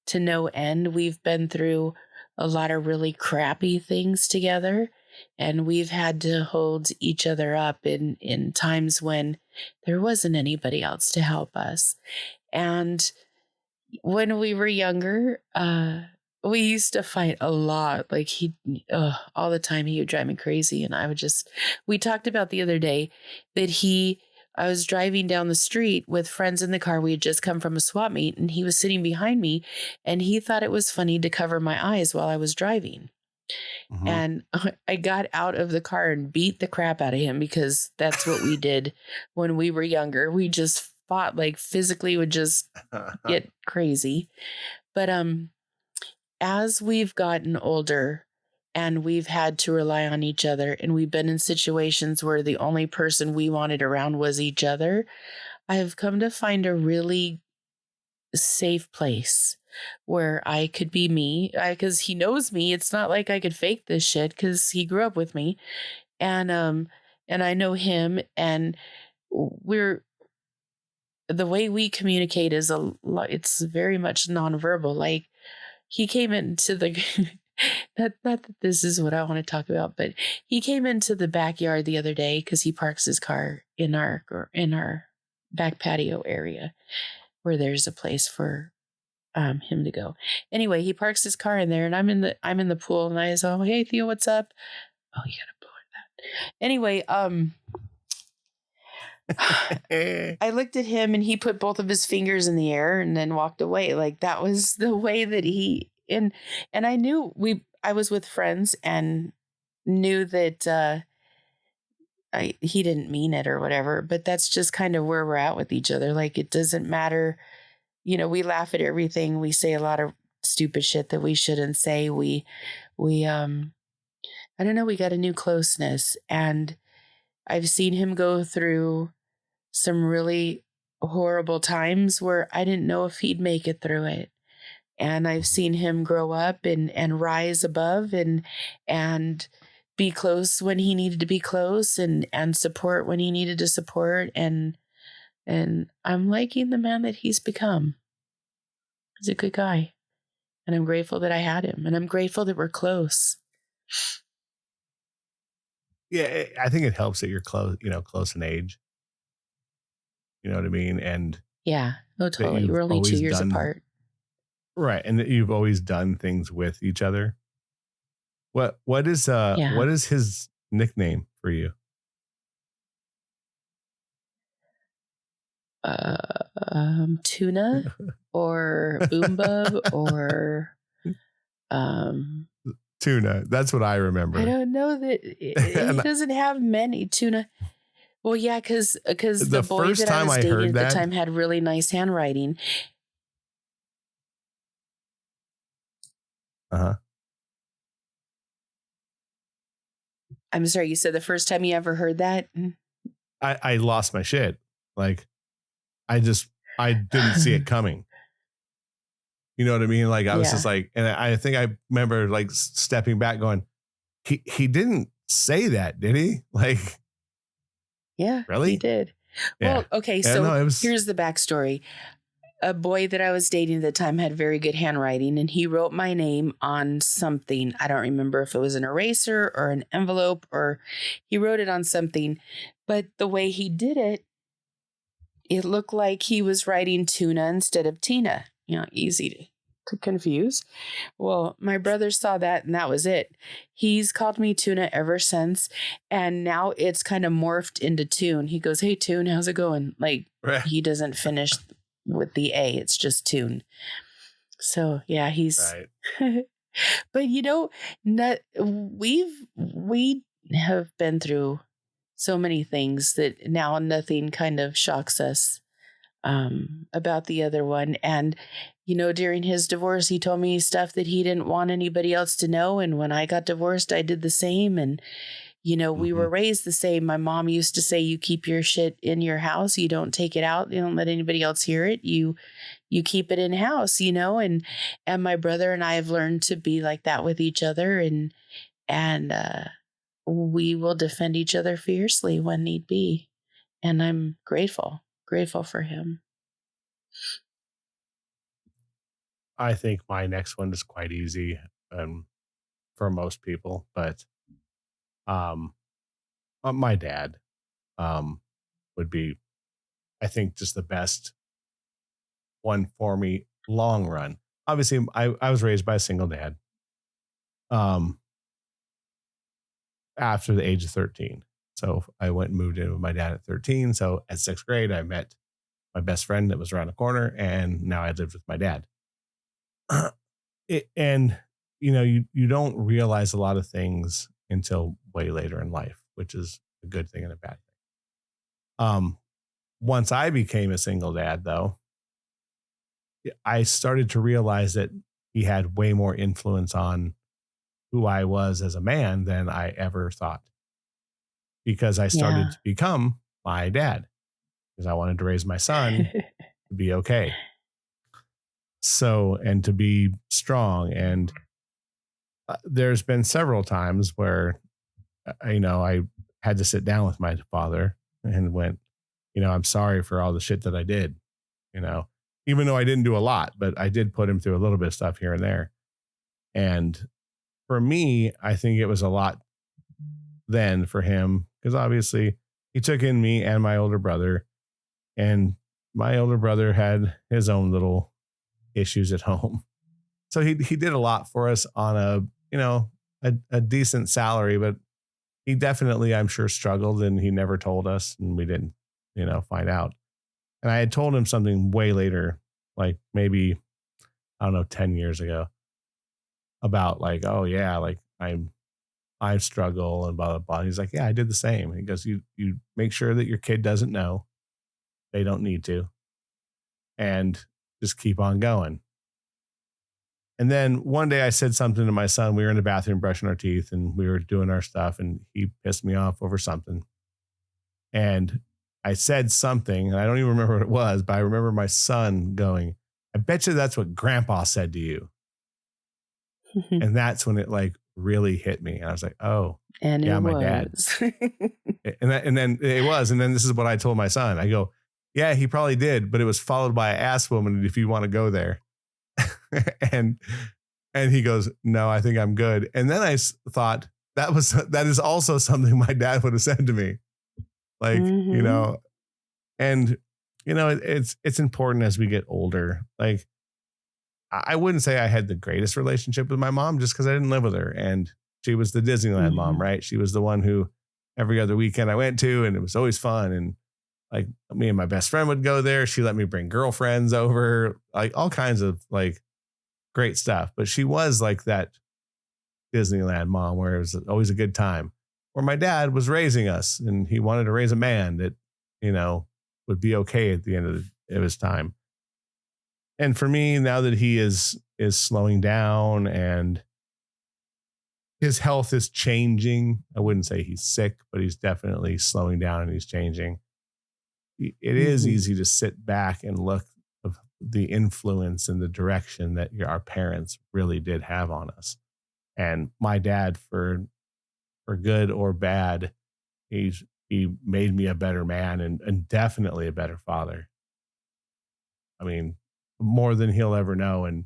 to no end. We've been through a lot of really crappy things together, and we've had to hold each other up in times when there wasn't anybody else to help us. And when we were younger, we used to fight a lot. Like all the time he would drive me crazy. And we talked about the other day that he I was driving down the street with friends in the car. We had just come from a swap meet, and he was sitting behind me, and he thought it was funny to cover my eyes while I was driving. Mm-hmm. And I got out of the car and beat the crap out of him, because that's what we did when we were younger. We just fought, like physically would just get crazy. But as we've gotten older and we've had to rely on each other, and we've been in situations where the only person we wanted around was each other, I have come to find a really safe place where I could be me, because he knows me. It's not like I could fake this shit, because he grew up with me, and I know him, and we're the way we communicate is it's very much nonverbal. Like, he came into the not that this is what I want to talk about, but he came into the backyard the other day, because he parks his car in our back patio area where there's a place for him to go. Anyway, he parks his car in there, and I'm in the pool, and I say, "Oh, hey Theo, what's up?" Oh, you gotta blow that. Anyway, I looked at him, and he put both of his fingers in the air and then walked away. Like, that was the way that and I knew I was with friends, and knew that he didn't mean it or whatever, but that's just kind of where we're at with each other. Like, it doesn't matter. We laugh at everything. We say a lot of stupid shit that we shouldn't say. We I don't know, we got a new closeness, and I've seen him go through some really horrible times where I didn't know if he'd make it through it. And I've seen him grow up and rise above, and be close when he needed to be close, and support when he needed to support. And I'm liking the man that he's become. He's a good guy. And I'm grateful that I had him. And I'm grateful that we're close. Yeah, I think it helps that you're close in age. You know what I mean? And yeah, no, totally. We're only 2 years apart. Right. And that you've always done things with each other. What is his nickname for you? Tuna or Boom Bub or Tuna. That's what I remember. I don't know that he doesn't have many. Tuna. Well, yeah, because the boy that I was dating at the time had really nice handwriting. Uh-huh. I'm sorry, you said the first time you ever heard that? I lost my shit. Like, I didn't see it coming. You know what I mean? Like, I was just like, and I think I remember like stepping back going, he didn't say that, did he? Like, yeah, really? He did. Yeah. Well, okay. So here's the backstory. A boy that I was dating at the time had very good handwriting, and he wrote my name on something. I don't remember if it was an eraser or an envelope, or he wrote it on something. But the way he did it, it looked like he was writing Tuna instead of Tina. Easy to confuse. Well, my brother saw that, and that was it. He's called me Tuna ever since, and now it's kind of morphed into Tune. He goes, "Hey, Tune, how's it going?" Like, he doesn't finish with the A, it's just Tune. So yeah, he's right. But we have been through so many things that now nothing kind of shocks us about the other one. And during his divorce, he told me stuff that he didn't want anybody else to know, and when I got divorced, I did the same. And we were raised the same. My mom used to say, "You keep your shit in your house. You don't take it out. You don't let anybody else hear it. You keep it in house," and my brother and I have learned to be like that with each other, and we will defend each other fiercely when need be. And I'm grateful for him. I think my next one is quite easy for most people, but my dad would be, I think, just the best one for me long run. Obviously, I was raised by a single dad after the age of 13. So I went and moved in with my dad at 13. So at 6th grade, I met my best friend that was around the corner, and now I lived with my dad. And you don't realize a lot of things until way later in life, which is a good thing and a bad thing. Once I became a single dad, though, I started to realize that he had way more influence on who I was as a man than I ever thought, because I Yeah. started to become my dad because I wanted to raise my son to be okay. So, and to be strong. And there's been several times where, I had to sit down with my father and went, I'm sorry for all the shit that I did, you know, even though I didn't do a lot, but I did put him through a little bit of stuff here and there. And for me, I think it was a lot then for him, because obviously he took in me and my older brother, and my older brother had his own little issues at home. So he did a lot for us on a decent salary, but he definitely, I'm sure, struggled, and he never told us, and we didn't, find out. And I had told him something way later, like maybe, I don't know, 10 years ago, about like, oh yeah, like I struggle and blah, blah, blah. He's like, yeah, I did the same. And he goes, you make sure that your kid doesn't know. They don't need to. And just keep on going. And then one day I said something to my son. We were in the bathroom brushing our teeth and we were doing our stuff, and he pissed me off over something. And I said something, and I don't even remember what it was, but I remember my son going, I bet you that's what grandpa said to you. And that's when it like really hit me. And I was like, oh, And yeah, it my dad. was. And then it was. And then this is what I told my son. I go, yeah, he probably did, but it was followed by an ass woman if you want to go there. and he goes, no, I think I'm good. And then I thought that is also something my dad would have said to me. Like, Mm-hmm. and it's important as we get older. Like, I wouldn't say I had the greatest relationship with my mom just because I didn't live with her. And she was the Disneyland mom, Mm-hmm. right? She was the one who every other weekend I went to, and it was always fun. And like me and my best friend would go there. She let me bring girlfriends over, like all kinds of like great stuff. But she was like that Disneyland mom where it was always a good time. Where my dad was raising us, and he wanted to raise a man that, would be okay at the end of his time. And for me, now that he is slowing down and his health is changing, I wouldn't say he's sick, but he's definitely slowing down and he's changing. It is Mm-hmm. easy to sit back and look of the influence and the direction that our parents really did have on us. And my dad, for good or bad, he made me a better man, and definitely a better father. I mean, more than he'll ever know. And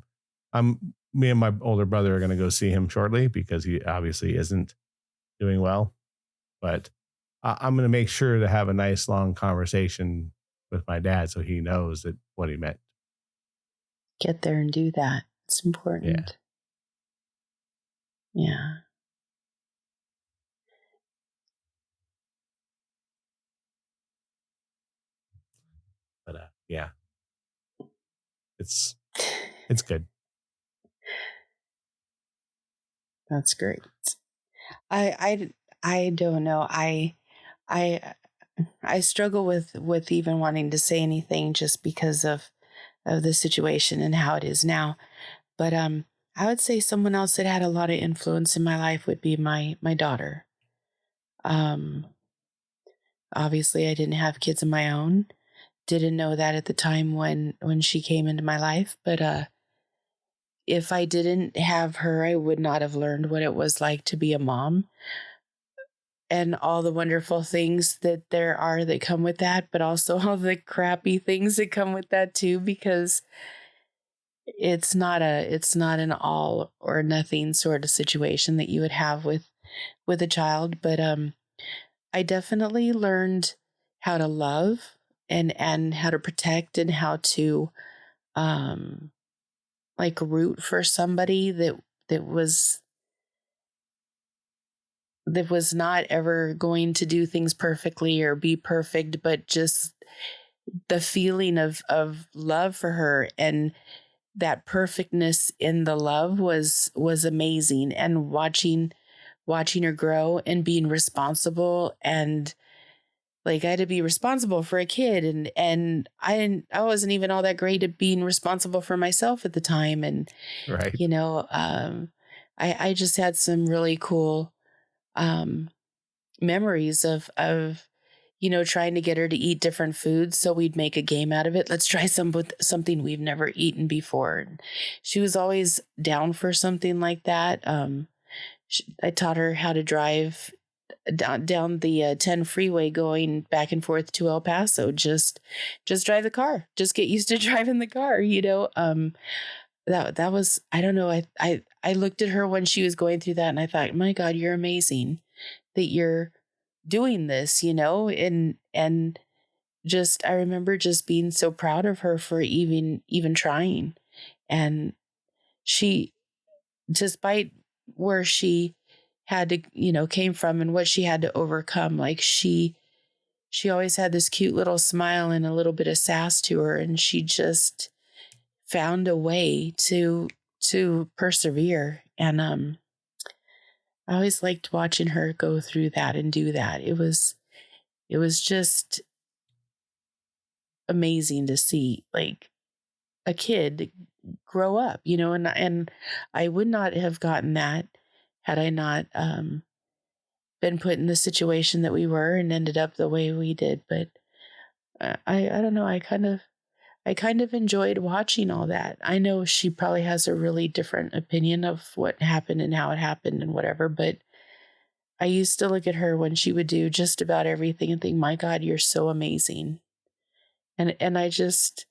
me and my older brother are going to go see him shortly because he obviously isn't doing well. But I'm going to make sure to have a nice long conversation with my dad so he knows that what he meant. Get there and do that. It's Yeah. important. Yeah. But yeah, it's good. That's great. I don't know. I I struggle with even wanting to say anything just because of the situation and how it is now. But I would say someone else that had a lot of influence in my life would be my daughter. Um Obviously I didn't have kids of my own. Didn't know that at the time when she came into my life, but if I didn't have her, I would not have learned what it was like to be a mom and all the wonderful things that there are that come with that, but also all the crappy things that come with that too, because it's not an all or nothing sort of situation that you would have with a child. But I definitely learned how to love and how to protect and how to um like root for somebody that was that was not ever going to do things perfectly or be perfect, but just the feeling of love for her, and that perfectness in the love was amazing. And watching her grow and being responsible, and like I had to be responsible for a kid, and I wasn't even all that great at being responsible for myself at the time. And Right. I just had some really cool um memories of trying to get her to eat different foods. So we'd make a game out of it. Let's try something we've never eaten before. And she was always down for something like that. I taught her how to drive down the 10 freeway going back and forth to El Paso. Just drive the car. Just get used to driving the car. That was, I don't know. I looked at her when she was going through that, and I thought, my God, you're amazing that you're doing this, and just, I remember just being so proud of her for even trying. And she, despite where she had to, came from and what she had to overcome, like she always had this cute little smile and a little bit of sass to her. And she just found a way to persevere. And I always liked watching her go through that and do that. It was just amazing to see, like, a kid grow up, and I would not have gotten that had I not been put in the situation that we were and ended up the way we did. But I don't know. I kind of enjoyed watching all that. I know she probably has a really different opinion of what happened and how it happened and whatever, but I used to look at her when she would do just about everything and think, my God, you're so amazing. And I just,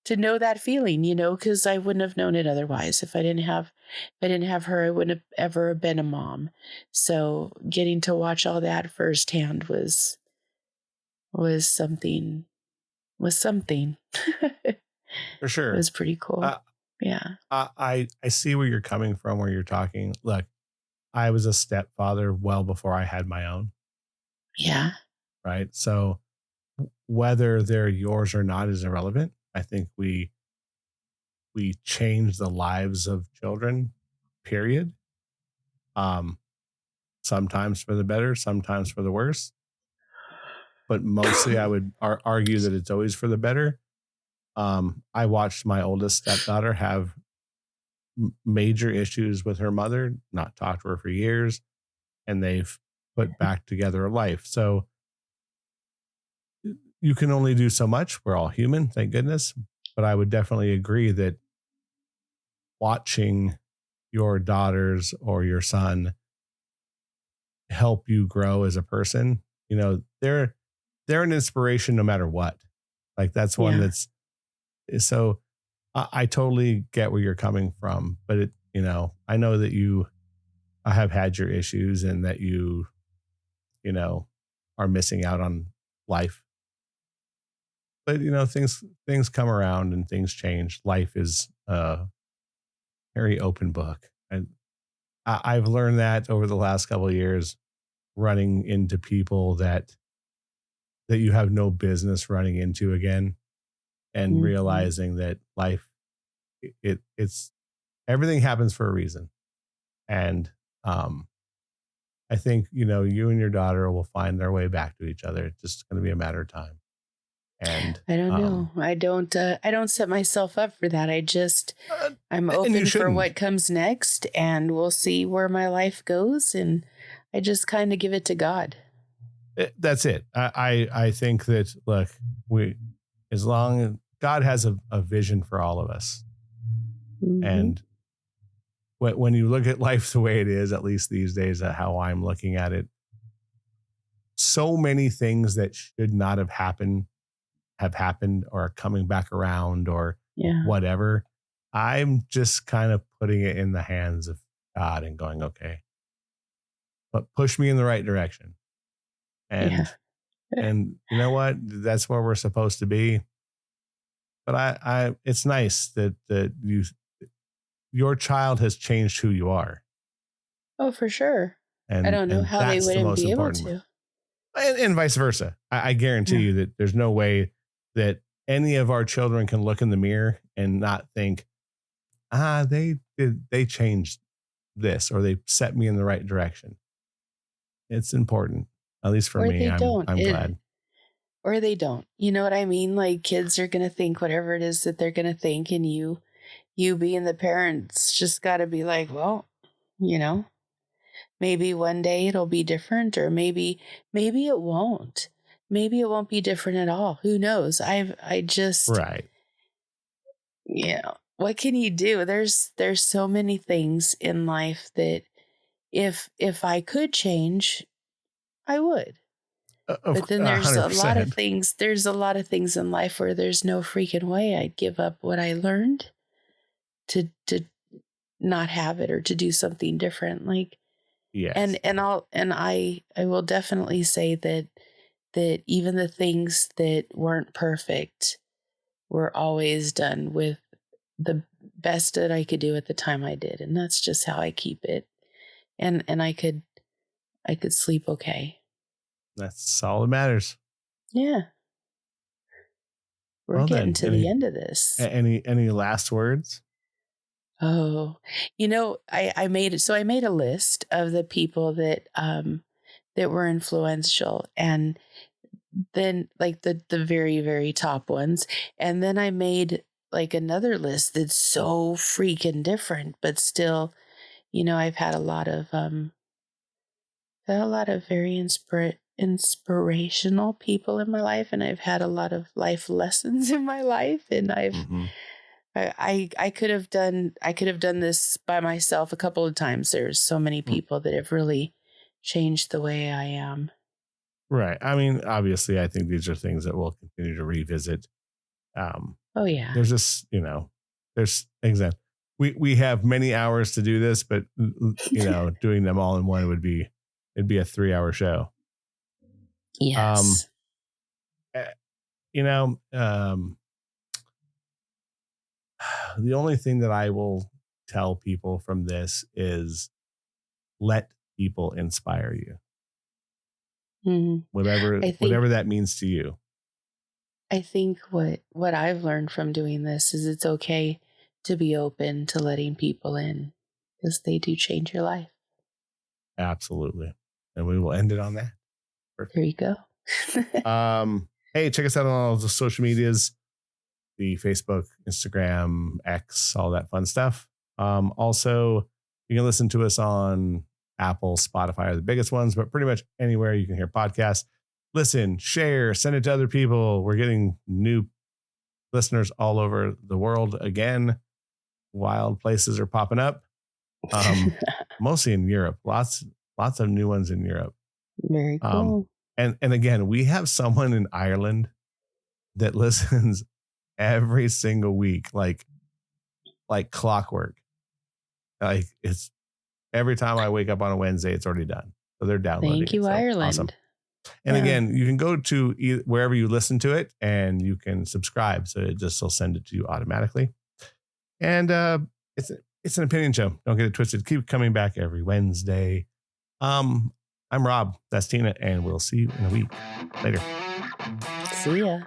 to know that feeling, because I wouldn't have known it otherwise. If I didn't have her, I wouldn't have ever been a mom. So getting to watch all that firsthand was something. For sure. It was pretty cool. Yeah. I see where you're coming from, where you're talking. Look, I was a stepfather well before I had my own. Yeah. Right. So whether they're yours or not is irrelevant. I think we change the lives of children, period. Sometimes for the better, sometimes for the worse. But mostly I would argue that it's always for the better. I watched my oldest stepdaughter have major issues with her mother, not talked to her for years, and they've put back together a life. So you can only do so much. We're all human, thank goodness. But I would definitely agree that watching your daughters or your son help you grow as a person, they're an inspiration no matter what. Like that's one that's so I totally get where you're coming from, but I know that you have had your issues and that you are missing out on life. But things come around and things change. Life is a very open book. And I've learned that over the last couple of years, running into people that you have no business running into again, and realizing that life, it's everything happens for a reason. And I think you and your daughter will find their way back to each other. It's just going to be a matter of time. And I don't know. I don't set myself up for that. I'm open for what comes next, and we'll see where my life goes. And I just kind of give it to God. That's it. I think that, look, as long as God has a vision for all of us. Mm-hmm. And when you look at life the way it is, at least these days, how I'm looking at it, so many things that should not have happened or are coming back around or whatever. I'm just kind of putting it in the hands of God and going, okay, but push me in the right direction. And and you know what? That's where we're supposed to be. But I it's nice that your child has changed who you are. Oh, for sure. I don't know And how they that's the wouldn't most be able important. to. And vice versa. I guarantee Yeah. you that there's no way that any of our children can look in the mirror and not think, they changed this, or they set me in the right direction. It's important. At least for Or me. they don't. I'm glad. Or they don't. You know what I mean? Like, kids are going to think whatever it is that they're going to think. And you being the parents just got to be like, well, maybe one day it'll be different, or maybe it won't. Maybe it won't be different at all. Who knows? I just, Right. what can you do? There's so many things in life that if I could change, I would. But then there's a lot of 100%. things. There's a lot of things in life where there's no freaking way I'd give up what I learned to not have it, or to do something different. Like, Yes. I will definitely say that even the things that weren't perfect were always done with the best that I could do at the time I did, and that's just how I keep it. And I could sleep okay. That's all that matters. Yeah. We're getting to the end of this. Any last words? Oh, I made it. So I made a list of the people that were influential, and then like the very, very top ones. And then I made like another list that's so freaking different, but still, I've had a lot of very inspirational people in my life, and I've had a lot of life lessons in my life, and I could have done this by myself a couple of times. There's so many people that have really changed the way I am. Right. I mean, obviously, I think these are things that we'll continue to revisit. Oh yeah. There's just, there's exactly. We have many hours to do this, but doing them all in one it'd be a 3-hour show. Yes. The only thing that I will tell people from this is let people inspire you. Mm-hmm. Whatever that means to you. I think what I've learned from doing this is it's okay to be open to letting people in, because they do change your life. Absolutely. And we will end it on that. Perfect. There you go. Hey, check us out on all the social medias, the Facebook, Instagram, X, all that fun stuff. Also, you can listen to us on Apple, Spotify are the biggest ones, but pretty much anywhere you can hear podcasts. Listen, share, send it to other people. We're getting new listeners all over the world again. Wild places are popping up. Mostly in Europe. Lots of new ones in Europe. Very cool. And again, we have someone in Ireland that listens every single week, like clockwork. Like, it's every time I wake up on a Wednesday, it's already done. So they're downloading. Thank you, so Ireland. Awesome. And again, you can go to wherever you listen to it, and you can subscribe. So will send it to you automatically. And it's an opinion show. Don't get it twisted. Keep coming back every Wednesday. I'm Rob. That's Tina, and we'll see you in a week. Later. See ya.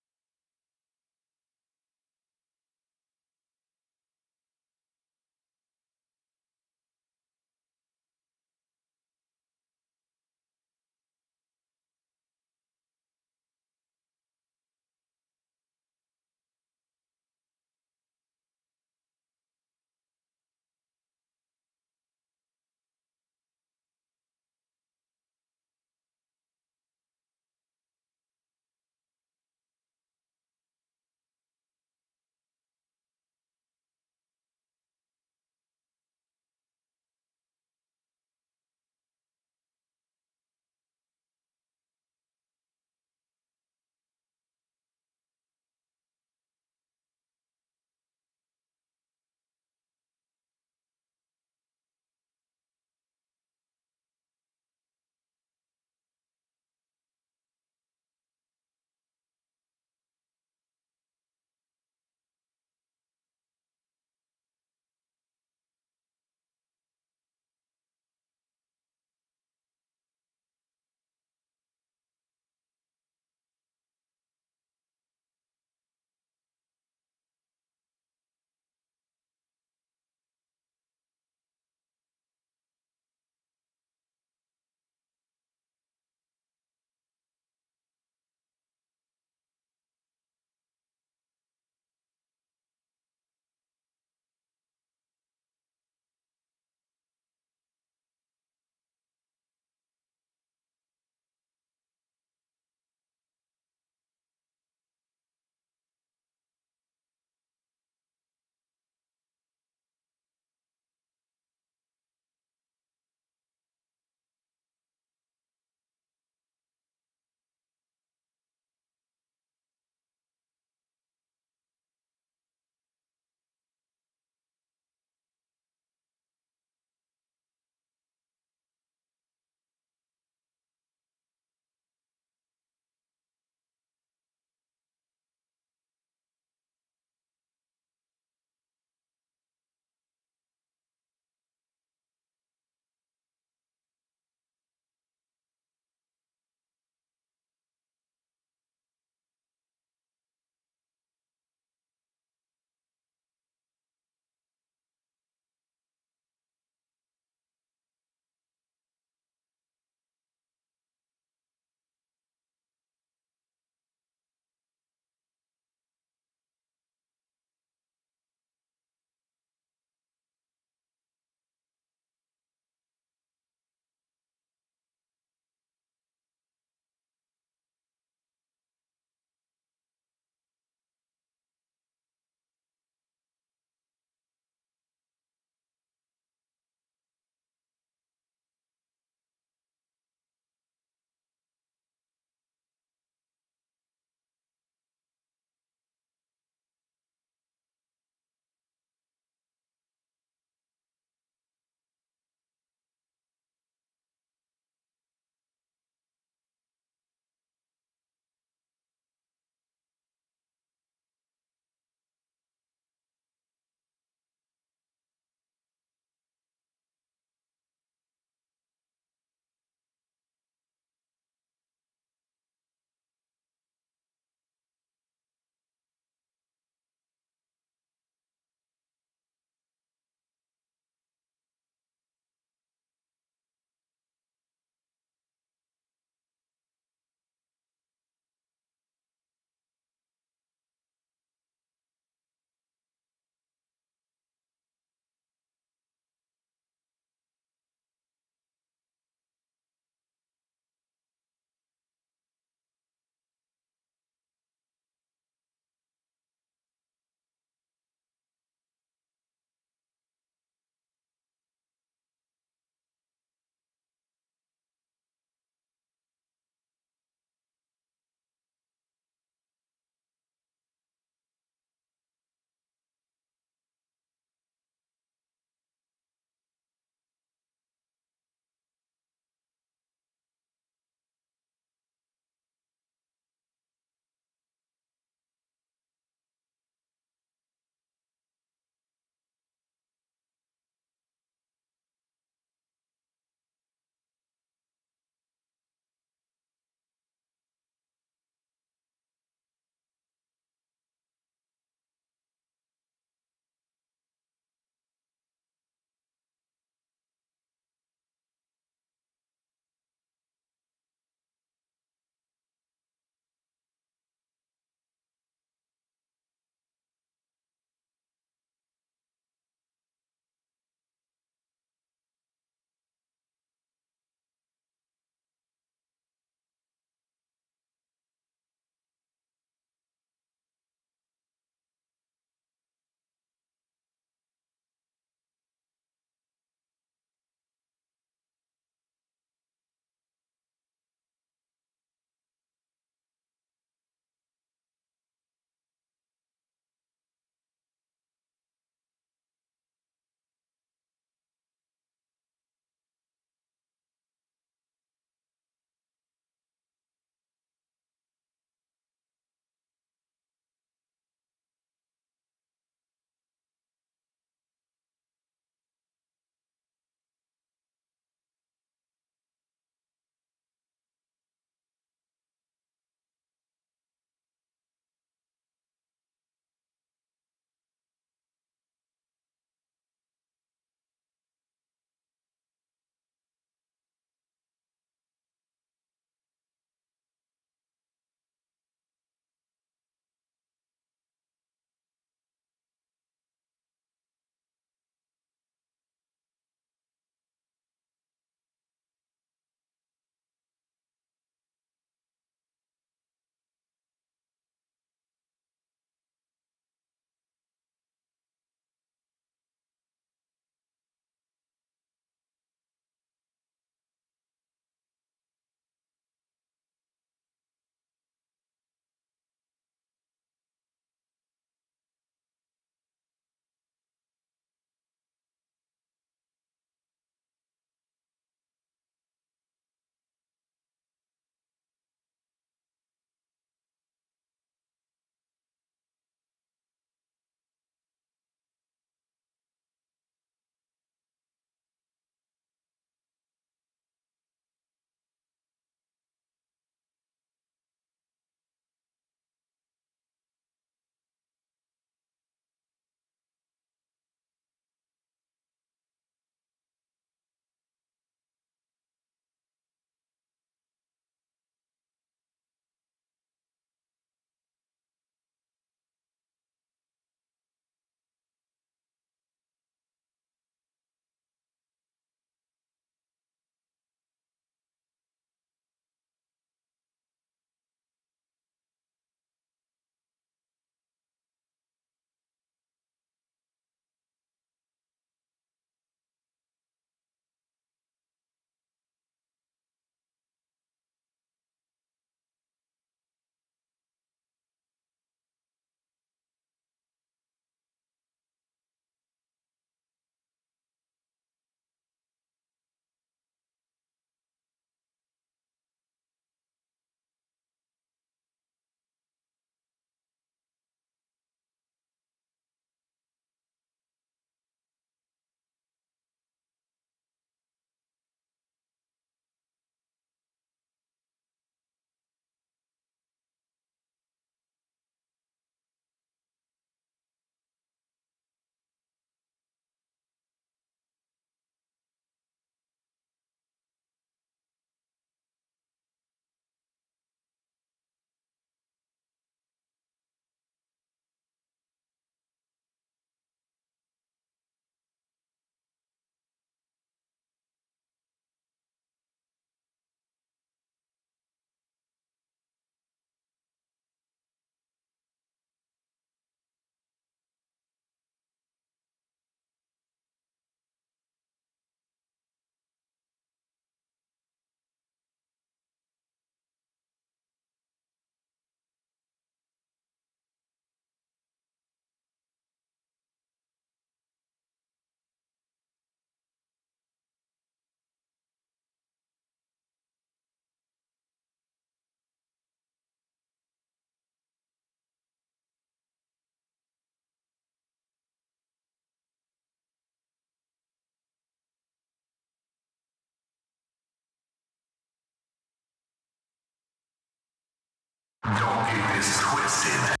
Twisted.